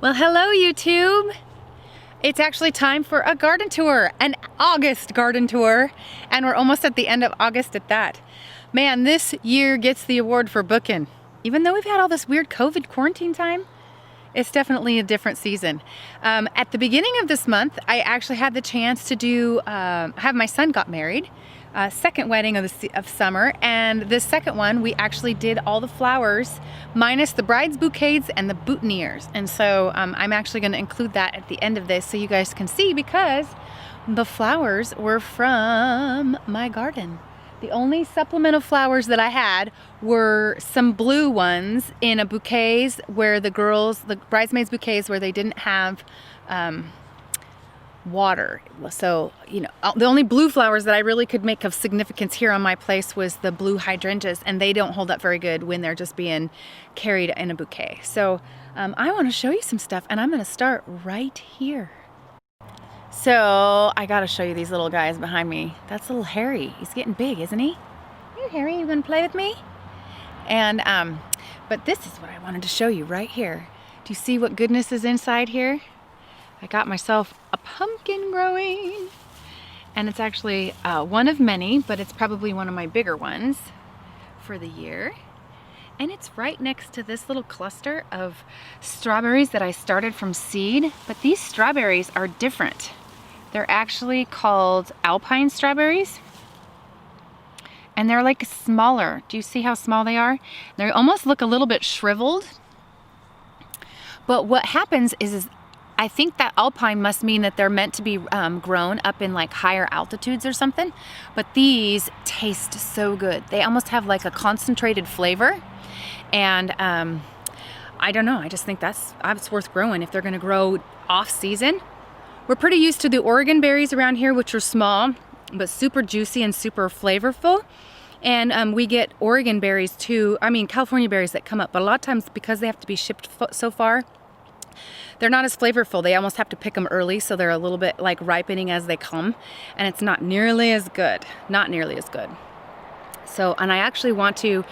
Well, hello YouTube. It's actually time for a garden tour, an August garden tour, and we're almost at the end of August at that. Man, this year gets the award for booking. Even though we've had all this weird COVID quarantine time, it's definitely a different season. At the beginning of this month, I actually had the chance to have my son got married. Second wedding of summer, and this second one we actually did all the flowers minus the bride's bouquets and the boutonnieres, and so I'm actually going to include that at the end of this so you guys can see, because the flowers were from my garden. The only supplemental flowers that I had were some blue ones in a bouquets where the bridesmaids bouquets where they didn't have water. So, you know, the only blue flowers that I really could make of significance here on my place was the blue hydrangeas, and they don't hold up very good when they're just being carried in a bouquet. So I want to show you some stuff, and I'm going to start right here. So I got to show you these little guys behind me. That's little Harry. He's getting big, isn't he? Hey Harry, you going to play with me? And but this is what I wanted to show you right here. Do you see what goodness is inside here? I got myself a pumpkin growing, and it's actually one of many, but it's probably one of my bigger ones for the year. And it's right next to this little cluster of strawberries that I started from seed, but these strawberries are different. They're actually called alpine strawberries, and they're like smaller. Do you see how small they are? They almost look a little bit shriveled, but what happens is I think that alpine must mean that they're meant to be grown up in like higher altitudes or something, but these taste so good. They almost have like a concentrated flavor, and I don't know, I just think that's worth growing if they're gonna grow off season. We're pretty used to the Oregon berries around here, which are small, but super juicy and super flavorful. And we get Oregon berries too, California berries that come up, but a lot of times because they have to be shipped so far, they're not as flavorful. They almost have to pick them early, so they're a little bit like ripening as they come, and it's not nearly as good. Not nearly as good. So, and I actually want to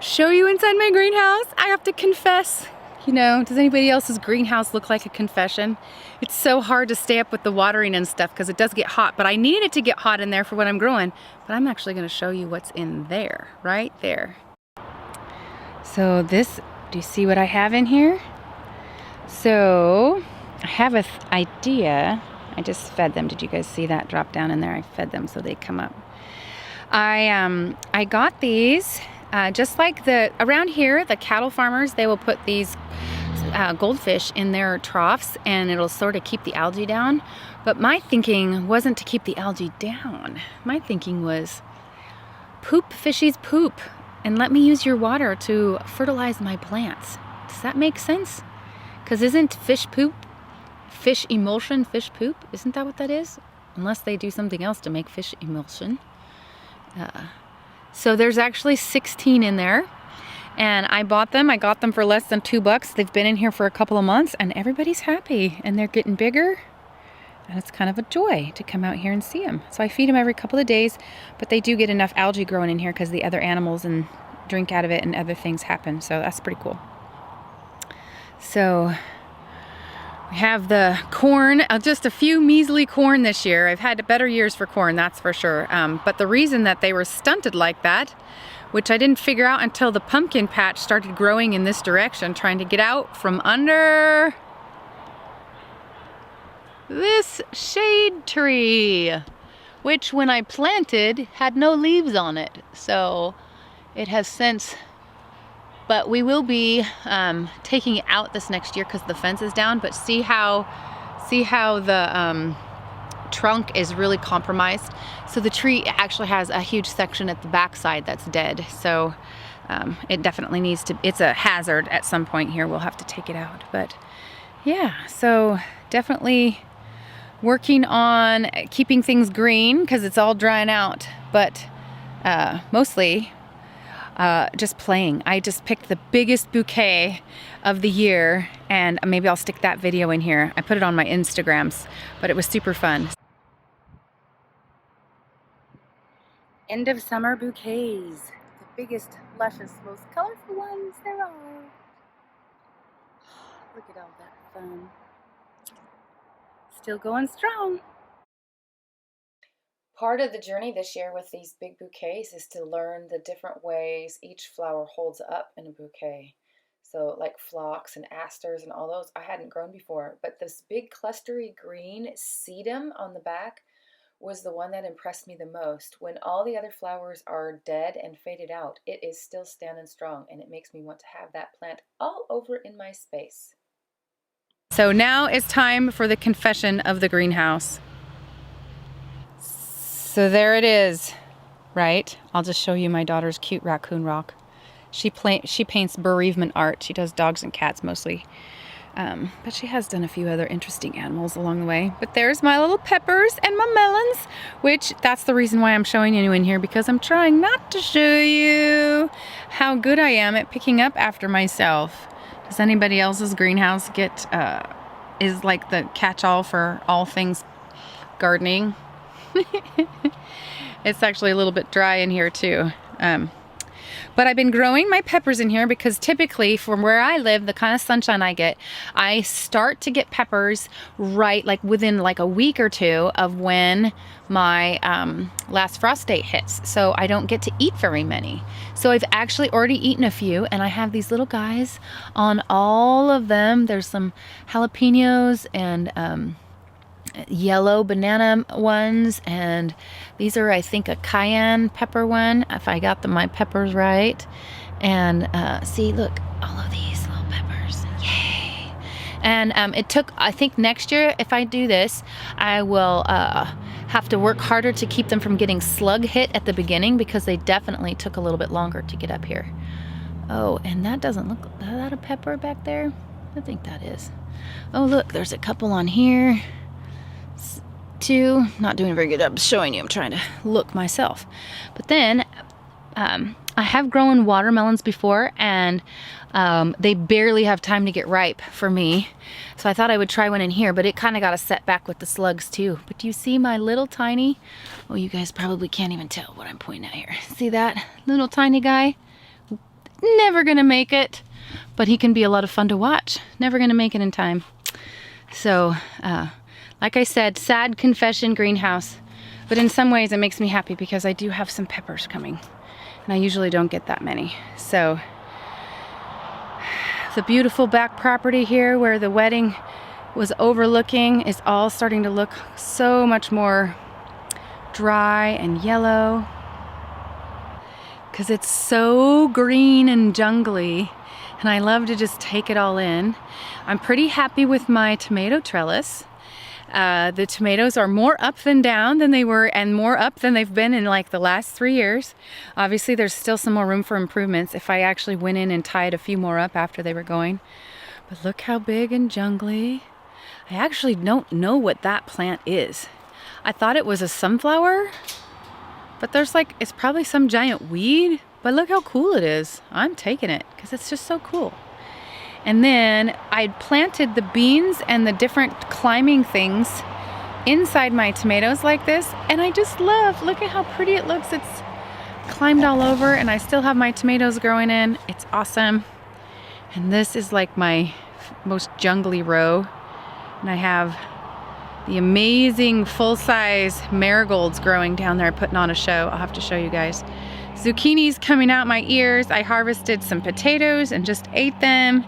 show you inside my greenhouse. I have to confess, you know, does anybody else's greenhouse look like a confession? It's so hard to stay up with the watering and stuff because it does get hot, but I need it to get hot in there for what I'm growing. But I'm actually going to show you what's in there, right there. So this, do you see what I have in here? So I have an idea. I just fed them. Did you guys see that drop down in there? I fed them so they come up. I got these just like around here, the cattle farmers, they will put these goldfish in their troughs, and it'll sort of keep the algae down. But my thinking wasn't to keep the algae down. My thinking was poop fishies poop, and let me use your water to fertilize my plants. Does that make sense? Because isn't fish poop, fish emulsion, fish poop? Isn't that what that is? Unless they do something else to make fish emulsion. So there's actually 16 in there, and I bought them. I got them for less than $2. They've been in here for a couple of months, and everybody's happy, and they're getting bigger, and it's kind of a joy to come out here and see them. So I feed them every couple of days, but they do get enough algae growing in here because the other animals and drink out of it and other things happen, so that's pretty cool. So we have the corn, just a few measly corn this year. I've had better years for corn, that's for sure. But the reason that they were stunted like that, which I didn't figure out until the pumpkin patch started growing in this direction, trying to get out from under this shade tree, which when I planted had no leaves on it. So it has since, but we will be taking it out this next year because the fence is down. But see how the trunk is really compromised. So the tree actually has a huge section at the back side that's dead. So it definitely needs to, it's a hazard at some point here. We'll have to take it out. But yeah, so definitely working on keeping things green because it's all drying out. But mostly just playing. I just picked the biggest bouquet of the year, and maybe I'll stick that video in here. I put it on my Instagrams, but it was super fun. End of summer bouquets. The biggest, luscious, most colorful ones there are. Look at all that fun. Still going strong. Part of the journey this year with these big bouquets is to learn the different ways each flower holds up in a bouquet. So like phlox and asters and all those I hadn't grown before, but this big clustery green sedum on the back was the one that impressed me the most. When all the other flowers are dead and faded out, it is still standing strong, and it makes me want to have that plant all over in my space. So now it's time for the confession of the greenhouse. So there it is, right? I'll just show you my daughter's cute raccoon rock. She paints bereavement art. She does dogs and cats mostly. But she has done a few other interesting animals along the way. But there's my little peppers and my melons, which that's the reason why I'm showing you in here, because I'm trying not to show you how good I am at picking up after myself. Does anybody else's greenhouse is like the catch-all for all things gardening? It's actually a little bit dry in here too. But I've been growing my peppers in here because typically from where I live, the kind of sunshine I get, I start to get peppers right like within like a week or two of when my last frost date hits. So I don't get to eat very many. So I've actually already eaten a few, and I have these little guys on all of them. There's some jalapenos and yellow banana ones, and these are I think a cayenne pepper one, if I got my peppers right. And see, look, all of these little peppers, yay. And it took, I think next year if I do this, I will have to work harder to keep them from getting slug hit at the beginning, because they definitely took a little bit longer to get up here. Oh, and that doesn't look, is that a pepper back there? I think that is. Oh look, there's a couple on here. Not doing a very good job showing you. I'm trying to look myself. But then I have grown watermelons before, and they barely have time to get ripe for me. So I thought I would try one in here, but it kind of got a setback with the slugs too. But do you see my little tiny, oh, you guys probably can't even tell what I'm pointing at here. See that little tiny guy? Never gonna make it, but he can be a lot of fun to watch. Never gonna make it in time. So like I said, sad confession, greenhouse. But in some ways it makes me happy because I do have some peppers coming. And I usually don't get that many. So the beautiful back property here where the wedding was overlooking is all starting to look so much more dry and yellow. Because it's so green and jungly. And I love to just take it all in. I'm pretty happy with my tomato trellis. The tomatoes are more up than down than they were, and more up than they've been in like the last 3 years. Obviously there's still some more room for improvements if I actually went in and tied a few more up after they were going. But look how big and jungly. I actually don't know what that plant is. I thought it was a sunflower, but there's like, it's probably some giant weed. But look how cool it is. I'm taking it because it's just so cool. And then I planted the beans and the different climbing things inside my tomatoes like this. And I just love, look at how pretty it looks. It's climbed all over, and I still have my tomatoes growing in. It's awesome. And this is like my most jungly row. And I have the amazing full-size marigolds growing down there, putting on a show. I'll have to show you guys. Zucchinis coming out my ears. I harvested some potatoes and just ate them.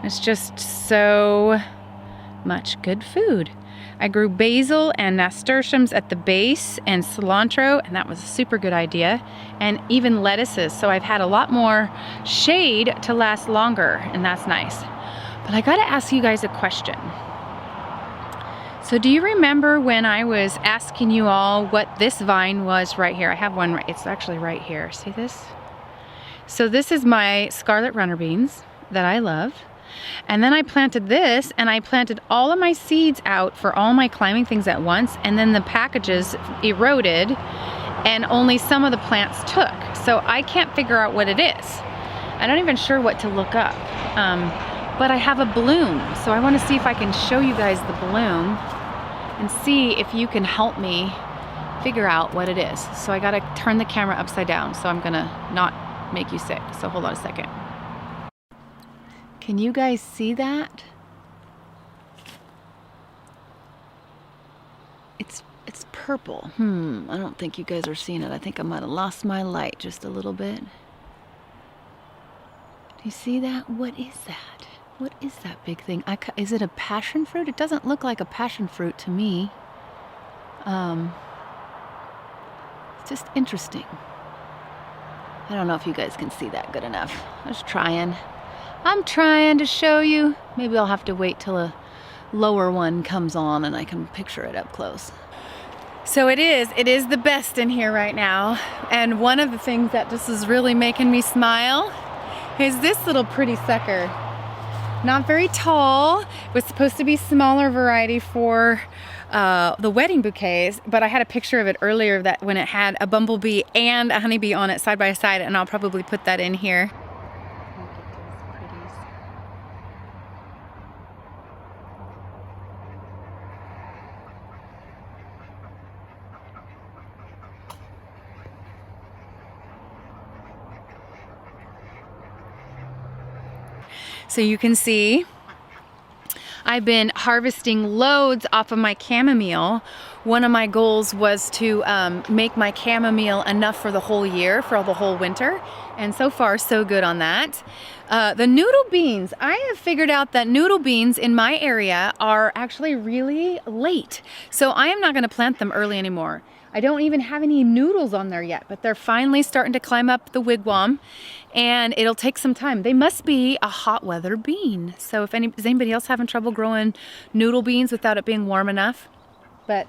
It's just so much good food. I grew basil and nasturtiums at the base and cilantro, and that was a super good idea. And even lettuces, so I've had a lot more shade to last longer, and that's nice. But I gotta ask you guys a question. So do you remember when I was asking you all what this vine was right here? I have one, it's actually right here. See this? So this is my scarlet runner beans that I love. And then I planted this, and I planted all of my seeds out for all my climbing things at once, and then the packages eroded and only some of the plants took. So I can't figure out what it is. I'm not even sure what to look up. But I have a bloom, so I want to see if I can show you guys the bloom and see if you can help me figure out what it is. So I gotta turn the camera upside down, so I'm gonna not make you sick. So hold on a second. Can you guys see that? It's purple. I don't think you guys are seeing it. I think I might have lost my light just a little bit. Do you see that? What is that? What is that big thing? Is it a passion fruit? It doesn't look like a passion fruit to me. It's just interesting. I don't know if you guys can see that good enough. I'm trying to show you. Maybe I'll have to wait till a lower one comes on and I can picture it up close. So it is the best in here right now. And one of the things that just is really making me smile is this little pretty sucker. Not very tall. It was supposed to be smaller variety for the wedding bouquets, but I had a picture of it earlier that when it had a bumblebee and a honeybee on it side by side, and I'll probably put that in here. So you can see I've been harvesting loads off of my chamomile. One of my goals was to make my chamomile enough for the whole year, for the whole winter. And so far, so good on that. The noodle beans, I have figured out that noodle beans in my area are actually really late. So I am not gonna plant them early anymore. I don't even have any noodles on there yet, but they're finally starting to climb up the wigwam, and it'll take some time. They must be a hot weather bean. So is anybody else having trouble growing noodle beans without it being warm enough? But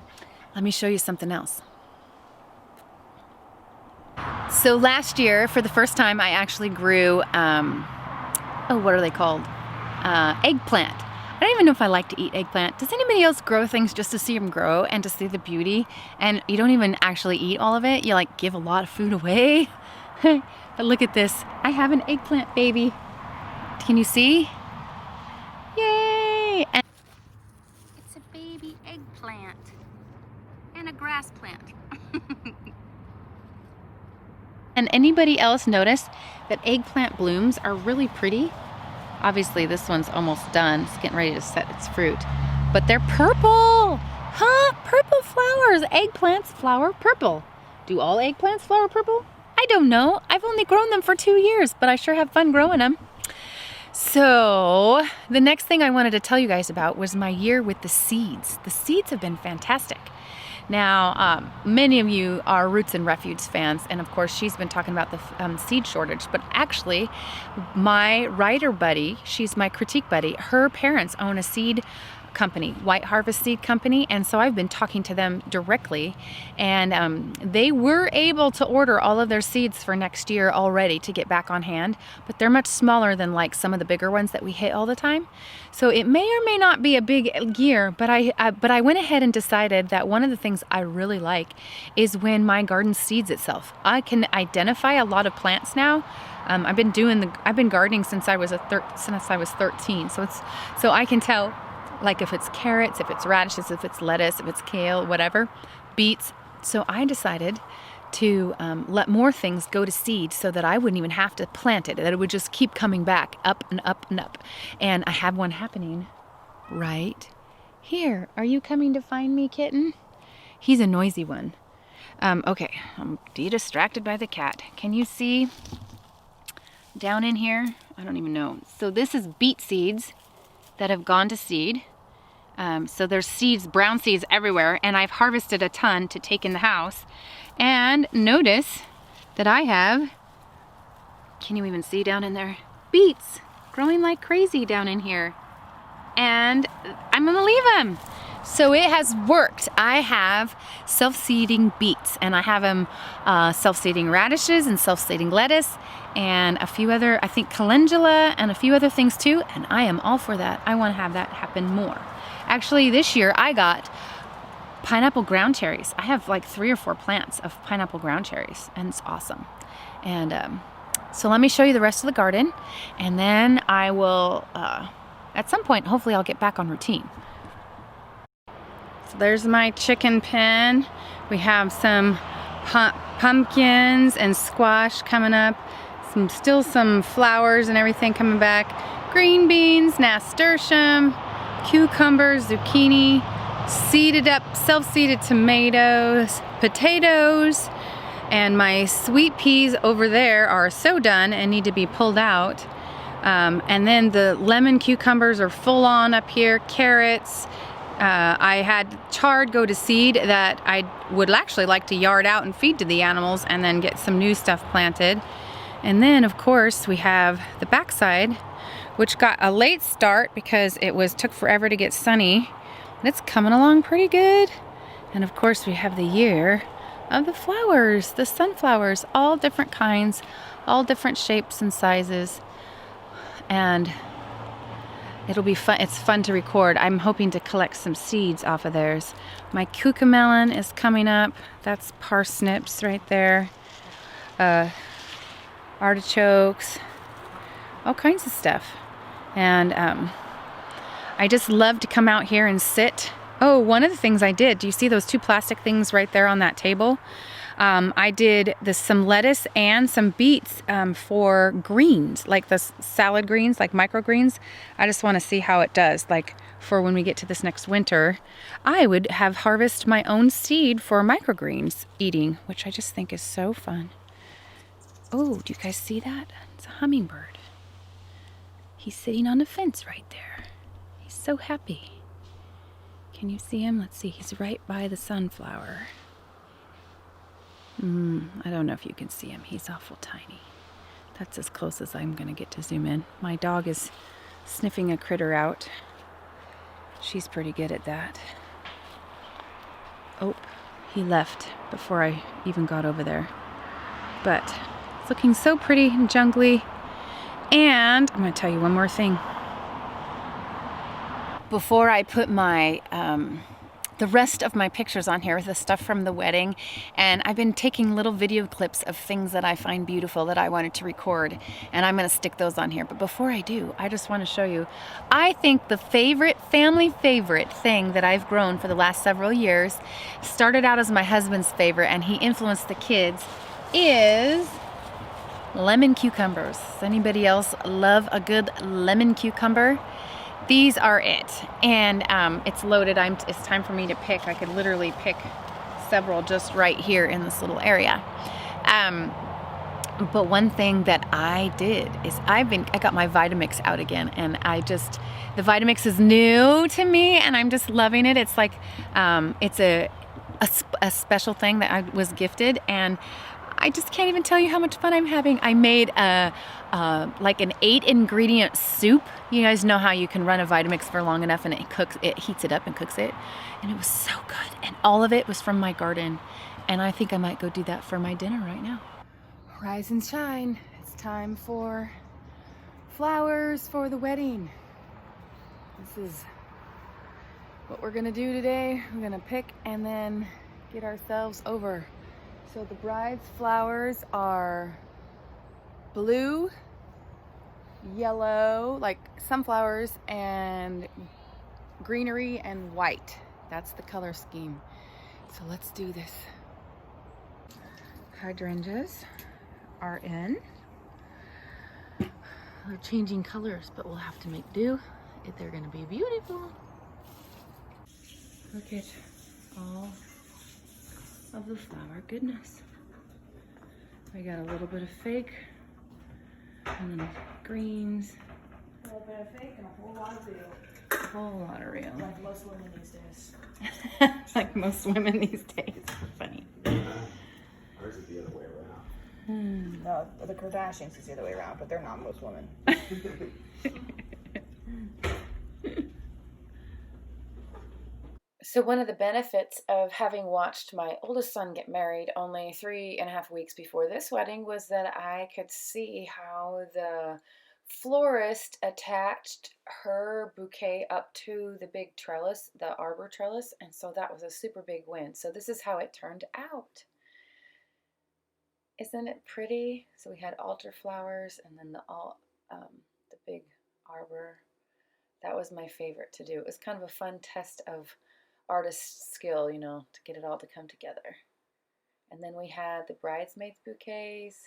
let me show you something else. So last year, for the first time, I actually grew, what are they called? Eggplant. I don't even know if I like to eat eggplant. Does anybody else grow things just to see them grow and to see the beauty? And you don't even actually eat all of it. You like give a lot of food away. But look at this. I have an eggplant baby. Can you see? Yay! And it's a baby eggplant and a grass plant. And anybody else notice that eggplant blooms are really pretty? Obviously this one's almost done. It's getting ready to set its fruit. But they're purple! Huh? Purple flowers. Eggplants flower purple. Do all eggplants flower purple? I don't know. I've only grown them for 2 years, but I sure have fun growing them. So the next thing I wanted to tell you guys about was my year with the seeds. The seeds have been fantastic. Now, many of you are Roots and Refuge fans, and of course she's been talking about the seed shortage, but actually my writer buddy, she's my critique buddy, her parents own a seed company, White Harvest Seed Company, and so I've been talking to them directly, and they were able to order all of their seeds for next year already to get back on hand, but they're much smaller than like some of the bigger ones that we hit all the time. So it may or may not be a big year, but I went ahead and decided that one of the things I really like is when my garden seeds itself. I can identify a lot of plants now. I've been gardening since I was 13, so I can tell, like if it's carrots, if it's radishes, if it's lettuce, if it's kale, whatever, beets. So I decided to let more things go to seed so that I wouldn't even have to plant it, that it would just keep coming back up and up and up. And I have one happening right here. Are you coming to find me, kitten? He's a noisy one. Okay, I'm distracted by the cat. Can you see down in here? I don't even know. So this is beet seeds that have gone to seed. So there's seeds, brown seeds everywhere, and I've harvested a ton to take in the house. And notice that I have, can you even see down in there? Beets growing like crazy down in here. And I'm gonna leave them. So it has worked. I have self-seeding beets, and I have them self-seeding radishes and self-seeding lettuce and a few other, I think calendula and a few other things too, and I am all for that. I want to have that happen more. Actually, this year I got pineapple ground cherries. I have like 3 or 4 plants of pineapple ground cherries, and it's awesome. And so let me show you the rest of the garden, and then I will, at some point, hopefully I'll get back on routine. So there's my chicken pen. We have some pumpkins and squash coming up. Still some flowers and everything coming back. Green beans, nasturtium, cucumbers, zucchini, seeded up, self-seeded tomatoes, potatoes, and my sweet peas over there are so done and need to be pulled out. And then the lemon cucumbers are full on up here, carrots. I had chard go to seed that I would actually like to yard out and feed to the animals and then get some new stuff planted. And then of course we have the backside, which got a late start because it took forever to get sunny. It's coming along pretty good. And of course we have the year of the flowers, the sunflowers, all different kinds, all different shapes and sizes. And it'll be fun. It's fun to record. I'm hoping to collect some seeds off of theirs. My cucamelon is coming up. That's parsnips right there. Artichokes, all kinds of stuff. And I just love to come out here and sit. Oh, one of the things I did, do you see those two plastic things right there on that table? I did some lettuce and some beets for greens, like the salad greens, like microgreens. I just want to see how it does, like for when we get to this next winter. I would have harvest my own seed for microgreens eating, which I just think is so fun. Oh, do you guys see that? It's a hummingbird. He's sitting on the fence right there. He's so happy. Can you see him? Let's see, he's right by the sunflower. I don't know if you can see him. He's awful tiny. That's as close as I'm gonna get to zoom in. My dog is sniffing a critter out. She's pretty good at that. Oh, he left before I even got over there. But it's looking so pretty and jungly. And I'm gonna tell you one more thing. Before I put my the rest of my pictures on here, the stuff from the wedding, and I've been taking little video clips of things that I find beautiful that I wanted to record, and I'm gonna stick those on here. But before I do, I just want to show you, I think the family favorite thing that I've grown for the last several years, started out as my husband's favorite and he influenced the kids, is lemon cucumbers. Does anybody else love a good lemon cucumber? These are it, and it's loaded. It's time for me to pick. I could literally pick several just right here in this little area. But one thing that I did is I got my Vitamix out again, and the Vitamix is new to me, and I'm just loving it. It's like it's a special thing that I was gifted, and I just can't even tell you how much fun I'm having. I made like an 8-ingredient soup. You guys know how you can run a Vitamix for long enough and it heats it up and cooks it. And it was so good. And all of it was from my garden. And I think I might go do that for my dinner right now. Rise and shine. It's time for flowers for the wedding. This is what we're gonna do today. We're gonna pick and then get ourselves over. So the bride's flowers are blue, yellow, like sunflowers, and greenery and white. That's the color scheme. So let's do this. Hydrangeas are in. They're changing colors, but we'll have to make do. They're gonna be beautiful. Look at all of the flower goodness. I got a little bit of fake, and then greens. A little bit of fake and a whole lot of real. A whole lot of real. Like most women these days. Like most women these days. Funny. Ours is the other way around. No, the Kardashians is the other way around, but they're not most women. So one of the benefits of having watched my oldest son get married only 3.5 weeks before this wedding was that I could see how the florist attached her bouquet up to the big trellis, the arbor trellis, and so that was a super big win. So this is how it turned out. Isn't it pretty? So we had altar flowers and then the big arbor. That was my favorite to do. It was kind of a fun test of artist skill, you know, to get it all to come together. And then we had the bridesmaids bouquets.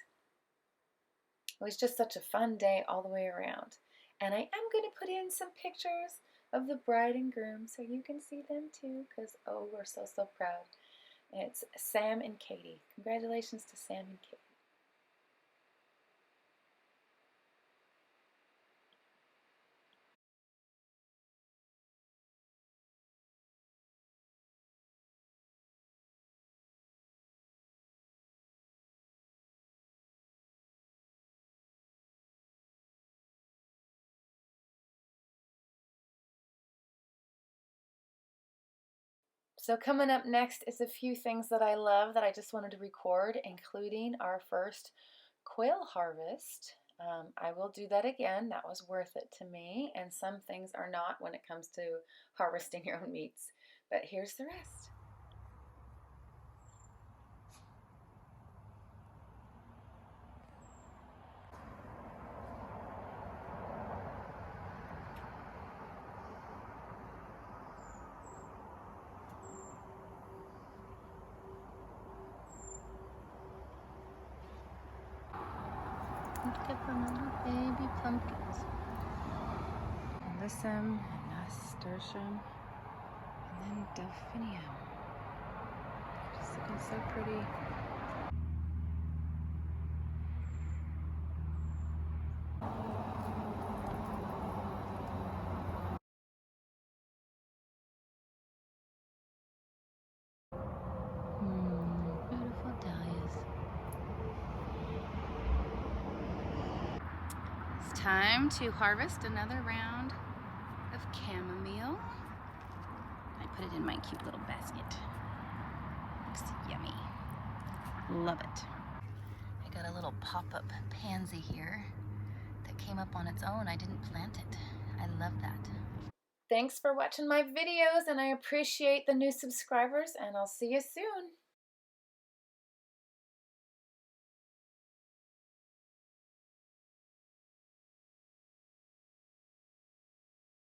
It was just such a fun day all the way around. And I am going to put in some pictures of the bride and groom so you can see them too, because oh, we're so, so proud. And it's Sam and Katie. Congratulations to Sam and Katie. So coming up next is a few things that I love that I just wanted to record, including our first quail harvest. I will do that again. That was worth it to me. And some things are not when it comes to harvesting your own meats. But here's the rest. Look at the little baby pumpkins. Alyssum, nasturtium, and then delphinium. Just looking so pretty. Beautiful dahlias. It's time to harvest another round of chamomile. I put it in my cute little basket. Looks yummy. Love it. I got a little pop-up pansy here that came up on its own. I didn't plant it. I love that. Thanks for watching my videos, and I appreciate the new subscribers, and I'll see you soon.